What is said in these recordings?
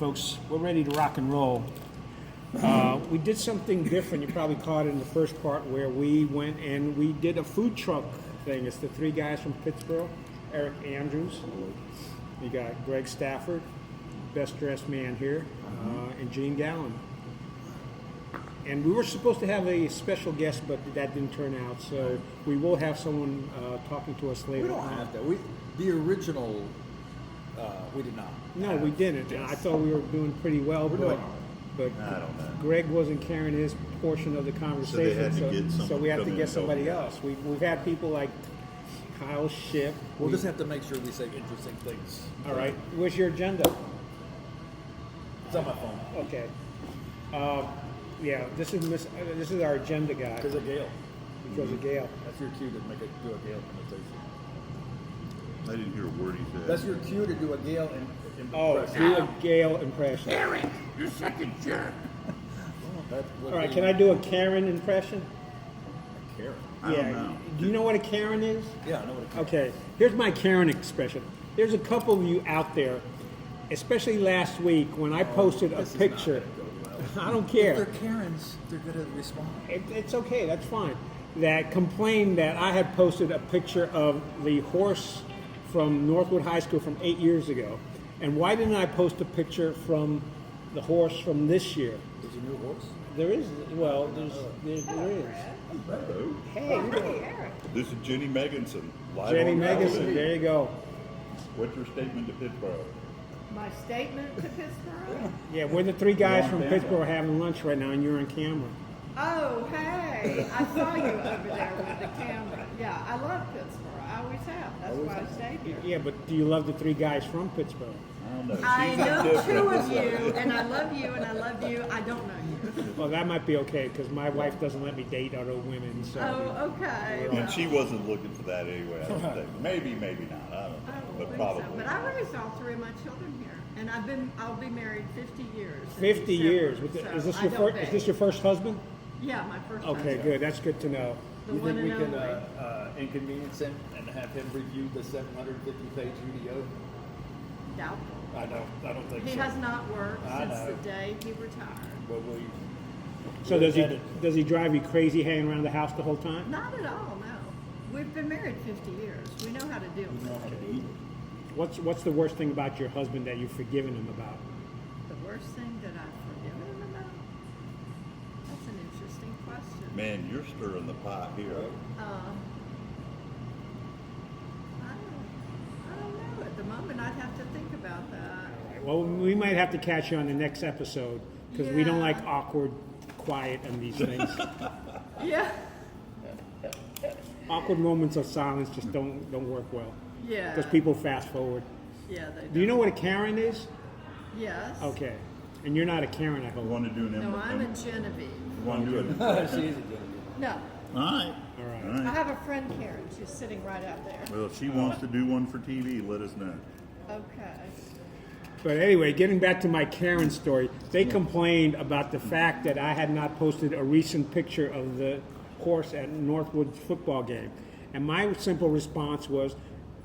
folks. We're ready to rock and roll. We did something different. You probably caught it in the first part where we went and we did a food truck thing. It's the three guys from Pittsboro. Eric Andrews. You got Greg Stafford, best dressed man here, and Gene Gallen. And we were supposed to have a special guest, but that didn't turn out. So we will have someone talking to us later. We don't have that. The original, we did not. No, we didn't. Yes. I thought we were doing pretty well, but I don't know. Greg wasn't carrying his portion of the conversation, so we had to get somebody else. We've had people like Kyle Shipp. We'll just have to make sure we say interesting things. All right. What's your agenda? It's on my phone. Okay. Yeah, this is our agenda guy. Because of Gail. Because of Gail. That's your cue to do a Gail imitation. I didn't hear a word he said. That's your cue to do a Gail impression. Oh, do a Gail impression. Eric, you're such a jerk. All right, can I do a Karen impression? Karen? I don't know. Do you know what a Karen is? Yeah, I know what a Karen Okay, here's my Karen expression. There's a couple of you out there, especially last week when I posted a this is picture. not gonna go well. I don't care. If they're Karens, they're going to respond. It's okay, that's fine. That complained that I had posted a picture of the horse from Northwood High School from 8 years ago. And why didn't I post a picture from the horse from this year? There's a new horse? There is, well, there is. Hello. Hey, This is Jenny Meganson. Live Jenny on Meganson, television. there you go. What's your statement to Pittsboro? My statement to Pittsboro? Yeah, we're the three guys You're from on camera. Pittsboro having lunch right now, and you're on camera. Oh, hey, I saw you over there with the camera. Yeah, I love Pittsboro. I always have. That's why I stayed here. Yeah, but do you love the three guys from Pittsboro? I don't know. I She's know indifferent. two of you, and I love you, and I love you. I don't know you. Well, that might be okay, because my wife doesn't let me date other women, so. Oh, okay. And she wasn't looking for that anyway, I don't think. Maybe, maybe not. I don't know. I don't But think probably. so. But I raised all three of my children here, and I'll be married 50 years. in 50 years. December, Is this so your I first? don't Is this your first husband? Yeah, my first. Okay, husband. good. That's good to know. The You one think we and can only. inconvenience him and have him review the 750-page video? Doubtful. I don't think He so. has not worked I since know. the day he retired. But we, So does he drive you crazy hanging around the house the whole time? Not at all, no. We've been married 50 years. We know how to deal with know it. how to eat. What's the worst thing about your husband that you've forgiven him about? The worst thing that I've forgiven him about? That's an interesting question. Man, you're stirring the pot here. I don't know. At the moment, I'd have to think about that. Well, we might have to catch you on the next episode because we don't Yeah. like awkward, quiet and these things. Yeah. Awkward moments of silence just don't work well Yeah. because people fast forward. Yeah, they Do you know what a Karen is? Yes. Okay, and you're not a Karen, I You hope. want to do an No, I'm a Genevieve. You want to do it? She is a Genevieve. No. All right. All right. All I right. have a friend, Karen. She's sitting right out there. Well, if she wants to do one for TV, let us know. Okay. But anyway, getting back to my Karen story, they complained about the fact that I had not posted a recent picture of the horse at Northwood's football game. And my simple response was,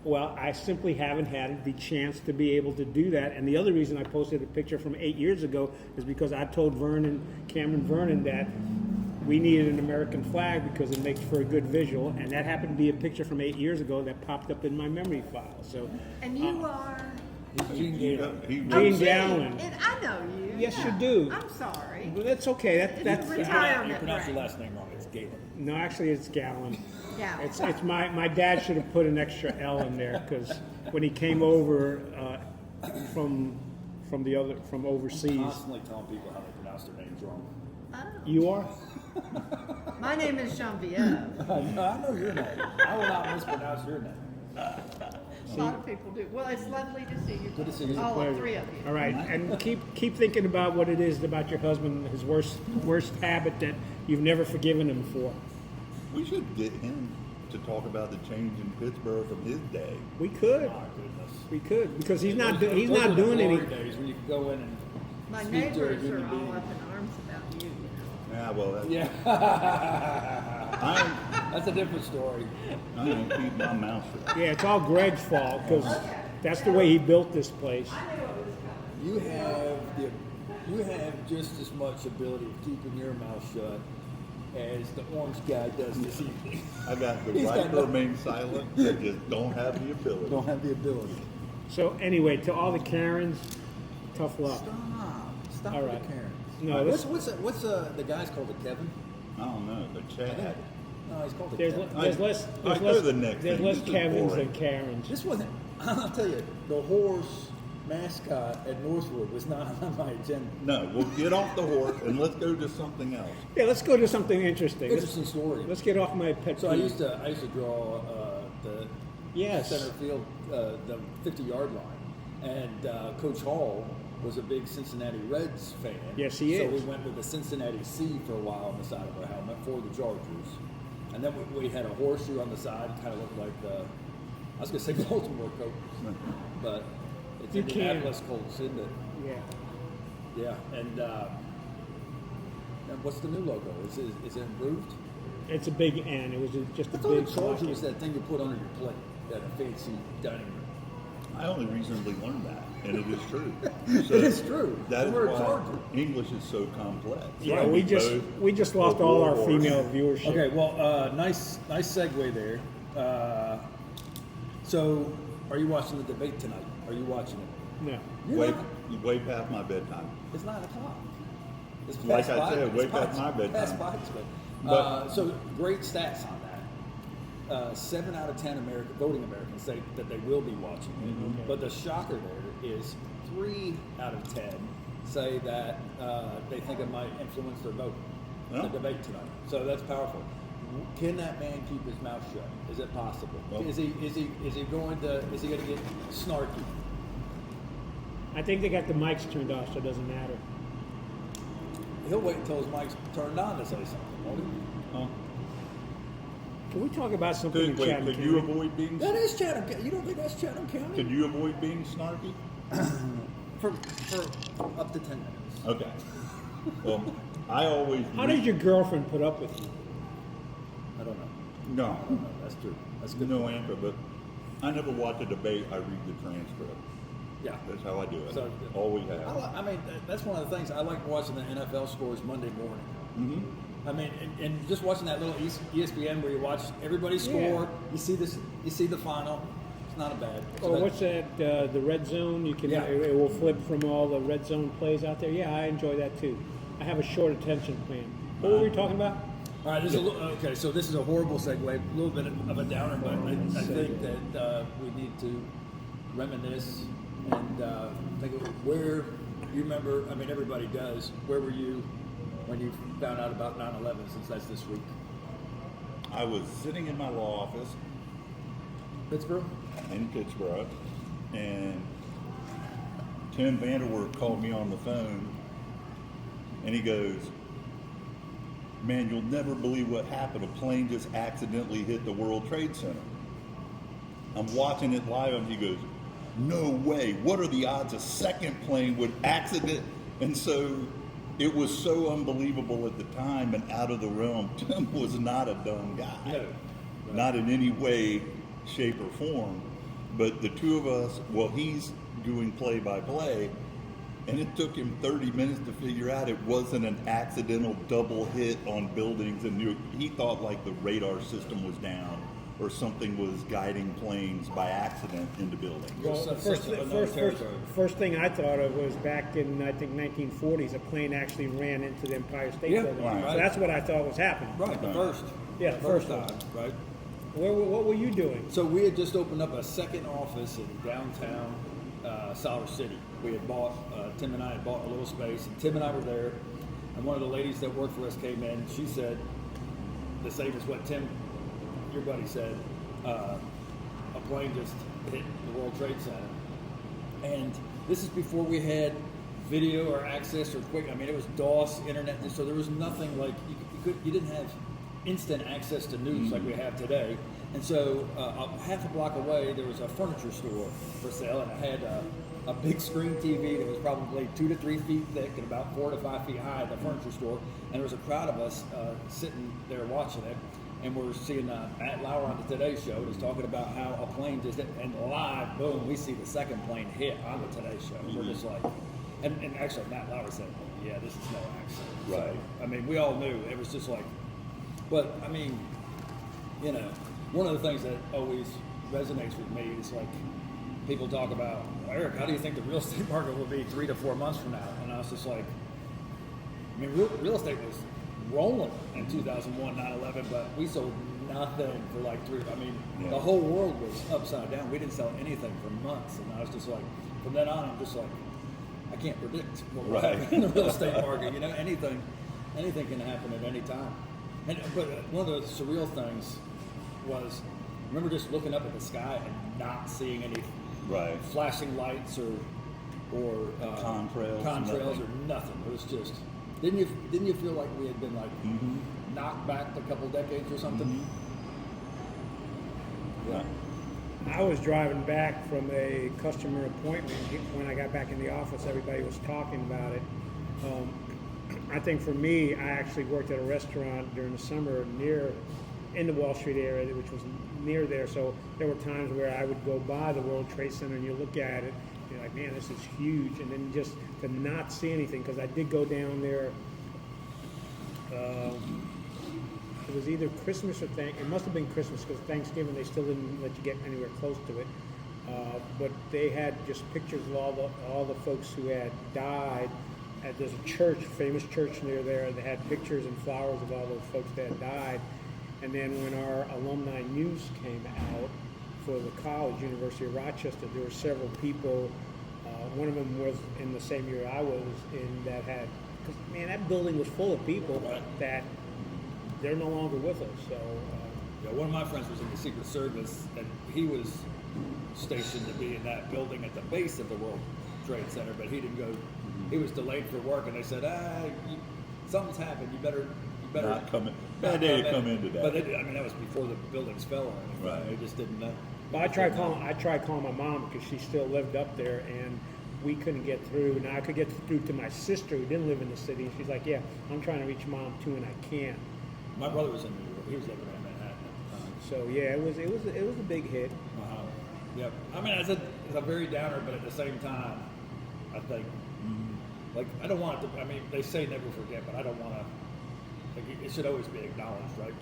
well, I simply haven't had the chance to be able to do that. And the other reason I posted a picture from 8 years ago is because I told Cameron Vernon, that we needed an American flag because it makes for a good visual. And that happened to be a picture from 8 years ago that popped up in my memory file. So And you are? He's Gene Gator. Gene Oh, Gallen. And I know you. Yes, you Yeah. do. I'm sorry. Well, that's okay. It's That's a You retirement pronounce your break. last name wrong. It's Gator. no, actually, it's Gallen. Yeah. It's my dad should have put an extra L in there because when he came over from overseas, Constantly telling people how they pronounce their names wrong. Oh. you are. My name is Genevieve. I know your name. I will not mispronounce your name. A lot of people do. Well, it's lovely to see you. Good to see you. All Pleasure. three of you. All right, and keep thinking about what it is about your husband, his worst habit that you've never forgiven him for. We should get him to talk about the change in Pittsburgh from his day. We could, My goodness. we could, because he's not Those are doing the glory any. days when you can go in and My speak to a neighbors human are being. all up in arms about you. Yeah, well, that's, Yeah. I That's a different story. ain't keep my mouth shut. Yeah, it's all Greg's fault because that's the way he built this place. You have You have just as much ability of keeping your mouth shut as the orange guy does this evening. I got the He's right got to remain silent. I just don't have the ability. Don't have the ability. So anyway, to all the Karens, tough luck. Stop All with right. the Karens. No, What's the guy's called? A Kevin? I don't know, but I think- Chad. No, he's called a There's, Kevin. there's less. I There's go less, to the next there's thing. less This is Kevins boring. than Karens. This wasn't. I'll tell you, the horse mascot at Northwood was not on my agenda. No, we'll get off the horse and let's go to something else. Yeah, let's go to something interesting. Interesting story. Let's get off my pet So I peeve. used to draw the Yes. center field, the 50-yard line, and Coach Hall was a big Cincinnati Reds fan. Yes, he so is. we went with the Cincinnati C for a while on the side of our helmet for the Chargers, and then we had a horseshoe on the side, kind of looked like I was going to say Baltimore Colts, but it's You Indianapolis Colts, isn't it? Yeah. Yeah, and what's the new logo? Is it improved? It's a big N. It was just a I thought big the Charger blocky. was that thing you put under your plate, that fancy dining room. I only recently learned that, and it is true. It is true. That is We're a why Charger. English is so complex. Yeah, And we just lost all our female viewership. Okay, well, nice segue there. So, are you watching the debate tonight? Are you watching it? No. You're Way, not. way past my bedtime. It's 9 o'clock. It's Like past I said, five- way it's past my bedtime. Past five, But- so great stats on that. 7 out of 10 voting Americans say that they will be watching it. Mm-hmm. But the shocker there is 3 out of 10 say that they think it might influence their vote. Yeah. The debate tonight. So that's powerful. Can that man keep his mouth shut? Is it possible? Well- Is he going to get snarky? I think they got the mics turned off, so it doesn't matter. He'll wait until his mic's turned on to say something, won't he? Huh? Can we talk about something in Wait, Chatham could County? you avoid being? That is Chatham County. You don't think that's Chatham County? Could you avoid being snarky? For up to 10 minutes. Okay. Well, I always. How does your girlfriend put up with you? I don't know. No, I don't know. That's true. That's a good. no point. answer. But I never watch a debate. I read the transcript. Yeah. That's how I do it. So, Always have. I mean, that's one of the things I like watching the NFL scores Monday morning. Mm-hmm. I mean, and just watching that little ESPN where you watch everybody score. Yeah. You see this. You see the final. It's not a bad. so Or that- what's that? The red zone. You can. Yeah. It will flip from all the red zone plays out there. Yeah, I enjoy that too. I have a short attention span. What were we talking about? All right, okay, so this is a horrible segue, a little bit of a downer, but I think that we need to reminisce and think of where you remember, I mean, everybody does, where were you when you found out about 9/11, since that's this week? I was sitting in my law office Pittsboro? in Pittsboro, and Tim Vanderwerf called me on the phone, and he goes, "Man, you'll never believe what happened. A plane just accidentally hit the World Trade Center." I'm watching it live, and he goes, "No way. What are the odds a second plane would accident?" And so it was so unbelievable at the time and out of the realm. Tim was not a dumb guy. No. Not in any way, shape, or form. But the two of us, well, he's doing play-by-play, and it took him 30 minutes to figure out it wasn't an accidental double hit on buildings, and he thought like the radar system was down or something was guiding planes by accident into buildings. Well, So- the such another territory. first thing I thought of was back in, I think, 1940s, a plane actually ran into the Empire State Yeah, Building. right. So that's what I thought was happening. Right, the first. Yeah, The the first time, one. right? What were you doing? So we had just opened up a second office in downtown Siler City. We had bought, Tim and I had bought a little space, and Tim and I were there, and one of the ladies that worked for us came in. She said the same as what Tim, your buddy, said. A plane just hit the World Trade Center. And this is before we had video or access or quick. I mean, it was DOS internet, so there was nothing like you didn't have instant access to news like we have today. And so, half a block away, there was a furniture store for sale, and it had a big screen TV that was probably 2 to 3 feet thick and about 4 to 5 feet high at the furniture store. And there was a crowd of us sitting there watching it. And we're seeing Matt Lauer on the Today Show is talking about how a plane just hit, and live, boom, we see the second plane hit on the Today Show. And we're just like, And actually, Matt Lauer said, "Yeah, this is no accident." Right. So, I mean, we all knew it was just like, but I mean, you know, one of the things that always resonates with me is like people talk about, Eric, how do you think the real estate market will be 3 to 4 months from now? And I was just like, I mean, real estate was rolling in 2001, 9/11, but we sold nothing for like 3. I mean, Yeah. the whole world was upside down. We didn't sell anything for months, and I was just like, from then on, I'm just like, I can't predict what will Right. happen in the real estate market. You know, anything can happen at any time. But one of the surreal things was, remember just looking up at the sky and not seeing any Right. flashing lights or Contrails, or nothing. It was just, didn't you feel like we had been like knocked back a couple decades or something? Yeah. I was driving back from a customer appointment. When I got back in the office, everybody was talking about it. I think for me, I actually worked at a restaurant during the summer in the Wall Street area, which was near there. So there were times where I would go by the World Trade Center and you look at it, you're like, man, this is huge. And then just to not see anything, because I did go down there. It was either Christmas or it must have been Christmas, because Thanksgiving they still didn't let you get anywhere close to it. But they had just pictures of all the folks who had died. There's a church, famous church near there. They had pictures and flowers of all those folks that had died. And then when our alumni news came out for the college, University of Rochester, there were several people. One of them was in the same year I was in that had, because man, that building was full of people that they're no longer with us. So Yeah, one of my friends was in the Secret Service, and he was stationed to be in that building at the base of the World Trade Center, but he didn't go. He was delayed for work, and they said, something's happened. You better Not coming. Bad day to come into that. But that was before the buildings fell or anything. Right. They just didn't know. But I tried calling my mom because she still lived up there, and we couldn't get through. Now I could get through to my sister who didn't live in the city, and she's like, "Yeah, I'm trying to reach mom too, and I can't." My brother was in New York. He was living in Manhattan at the time. So yeah, it was a big hit. Yep. I mean, it's a very downer, but at the same time, I think, like, I don't want it to. I mean, they say never forget, but I don't want to. Like, it should always be acknowledged, right?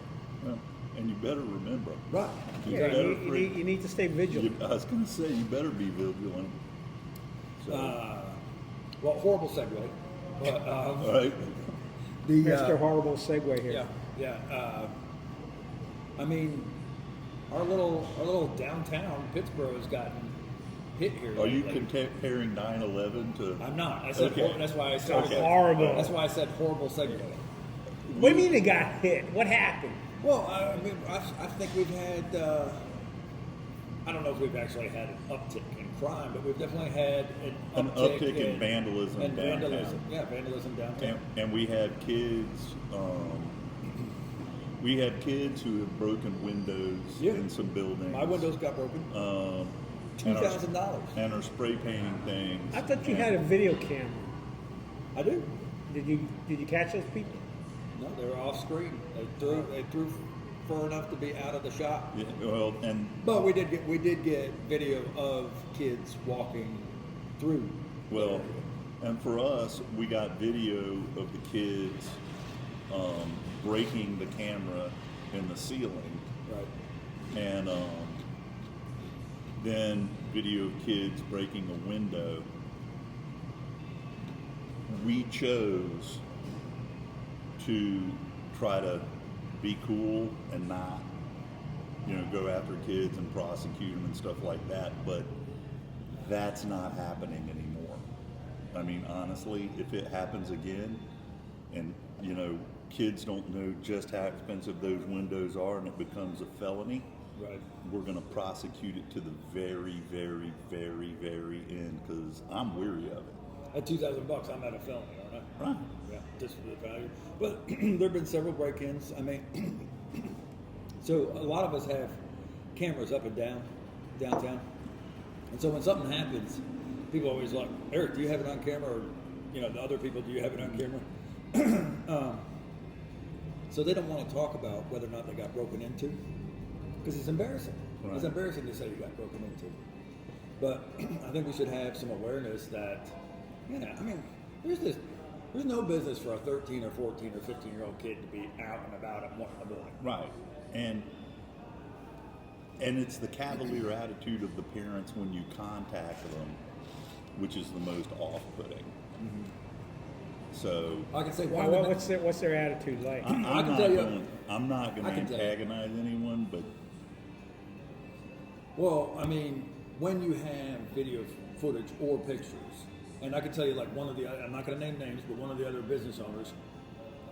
Well, and you better remember. Right. You Yeah, better you need to stay vigilant. I was going to say, you better be vigilant. So, Well, horrible segue. But, all right. Mr. Horrible segue here. Yeah. I mean, our little downtown Pittsboro has gotten hit here. Are you lately. comparing 9/11 to? I'm not. I said Okay. that's why I started. It's horrible. That's why I said horrible segue. What do you mean they got hit? What happened? Well, I mean, I think we've had. I don't know if we've actually had an uptick in crime, but we've definitely had An uptick in vandalism and downtown. vandalism downtown. And we had kids. We had kids who have broken windows in some buildings. My windows got broken. $2,000. And are spray painting things. I thought you had a video camera. I do. Did you catch those people? No, they were off screen. They threw far enough to be out of the shop. Yeah, well, and But we did get video of kids walking through. well, and for us, we got video of the kids breaking the camera in the ceiling, Right. and then video of kids breaking a window. We chose to try to be cool and not, go after kids and prosecute them and stuff like that, but that's not happening anymore. I mean, honestly, if it happens again and, kids don't know just how expensive those windows are and it becomes a felony, Right. we're going to prosecute it to the very, very, very, very end because I'm weary of it. At $2,000, I'm at a felony, aren't I? Right. Yeah, just for the value. But there have been several break-ins. I mean, so a lot of us have cameras up and down downtown, and so when something happens, people always like, Eric, do you have it on camera? Or the other people, do you have it on camera? So they don't want to talk about whether or not they got broken into, because it's embarrassing. Right. It's embarrassing to say you got broken into. But I think we should have some awareness that I mean, there's no business for a 13 or 14 or 15-year-old kid to be out and about at 1 in the morning. Right. And it's the cavalier attitude of the parents when you contact them, which is the most off-putting. So I can say Well, what's their attitude like? I'm I can not tell you- gonna- I'm not going I to can tell you. antagonize anyone, but Well, I mean, when you have video footage or pictures, and I can tell you, like I'm not going to name names, but one of the other business owners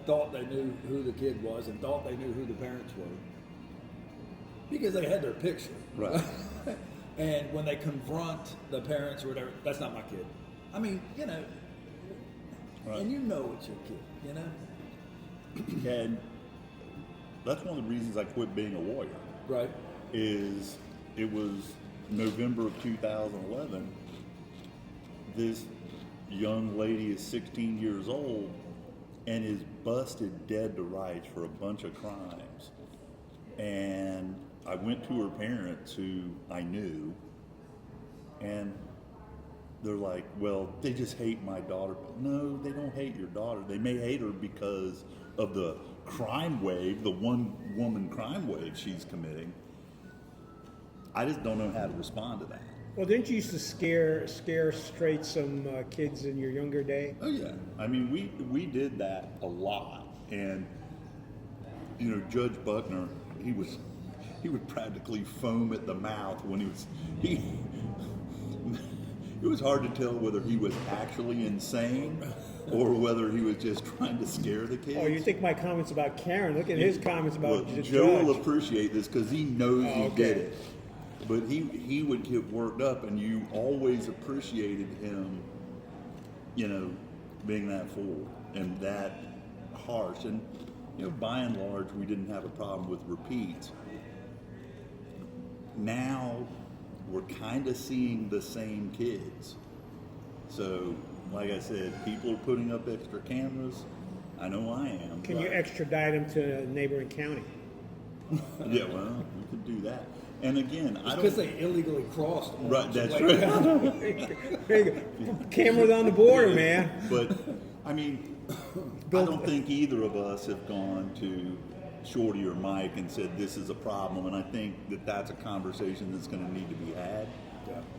thought they knew who the kid was and thought they knew who the parents were because they had their picture. Right. And when they confront the parents or whatever, that's not my kid. I mean, Right. and you know it's your kid, and that's one of the reasons I quit being a lawyer. right? Is it was November of 2011. This young lady is 16 years old and is busted dead to rights for a bunch of crimes. And I went to her parents, who I knew, and they're like, well, they just hate my daughter. No, they don't hate your daughter. They may hate her because of the crime wave, the one-woman crime wave she's committing. I just don't know how to respond to that. Well, didn't you used to scare straight some kids in your younger day? Oh yeah, I mean we did that a lot, and Judge Buckner, he would practically foam at the mouth when he. It was hard to tell whether he was actually insane or whether he was just trying to scare the kids. Oh, you think my comments about Karen? Look at his comments about Well, the Joe judge. will appreciate this because he knows he okay. did it. But he would get worked up, and you always appreciated him, being that fool and that harsh. And by and large, we didn't have a problem with repeats. Now we're kind of seeing the same kids. So, like I said, people are putting up extra cameras. I know I am. Can you extradite him to a neighboring county? Yeah, well, we could do that. And again, I Because don't. they illegally crossed. Right, that's Like, right. There you go. Cameras on the border, man. But I mean, I don't think either of us have gone to Shorty or Mike and said this is a problem, and I think that's a conversation that's going to need to be had.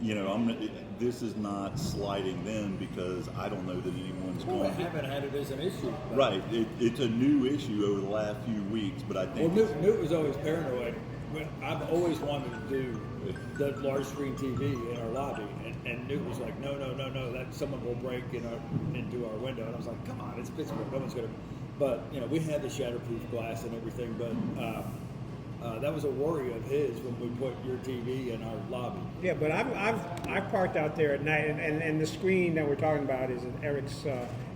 Yeah. This is not slighting them because I don't know that anyone's Well, going I to. haven't had it as an issue. But- Right, it's a new issue over the last few weeks, but I Well, think Newt was always paranoid. I've always wanted to do the large screen TV in our lobby, and Newt was like, no, that someone will break into our window. And I was like, come on, it's Pittsburgh, no one's gonna. But we had the shatterproof glass and everything, but that was a worry of his when we put your TV in our lobby. Yeah, but I've parked out there at night, and the screen that we're talking about is in Eric's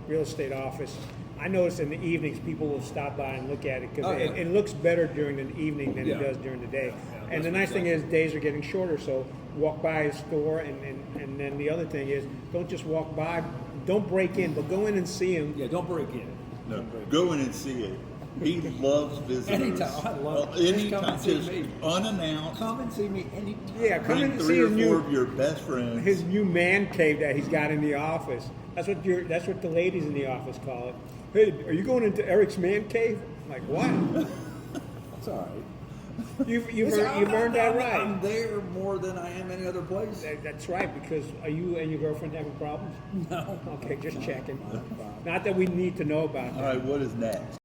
real estate office. I notice in the evenings people will stop by and look at it because Oh, yeah. it looks better during the evening than Yeah. it does during the day. Yeah, And the that's nice thing exactly. is days are getting shorter, so walk by a store, and then the other thing is don't just walk by, don't break in, but go in and see him. Yeah, don't break in. no, Don't break in. go in and see it. He loves visitors. Anytime, I love it. Just Anytime, come and see just me. unannounced. Come and see me anytime. Yeah, come Bring in and see 3 or his 4 new of your best friends. his new man cave that he's got in the office. That's what the ladies in the office call it. Hey, are you going into Eric's man cave? I'm like, what? It's all right. You've earned that right. I'm there more than I am any other place. That's right, because are you and your girlfriend having problems? No. Okay, just checking. Not that we need to know about All that. right, what is next?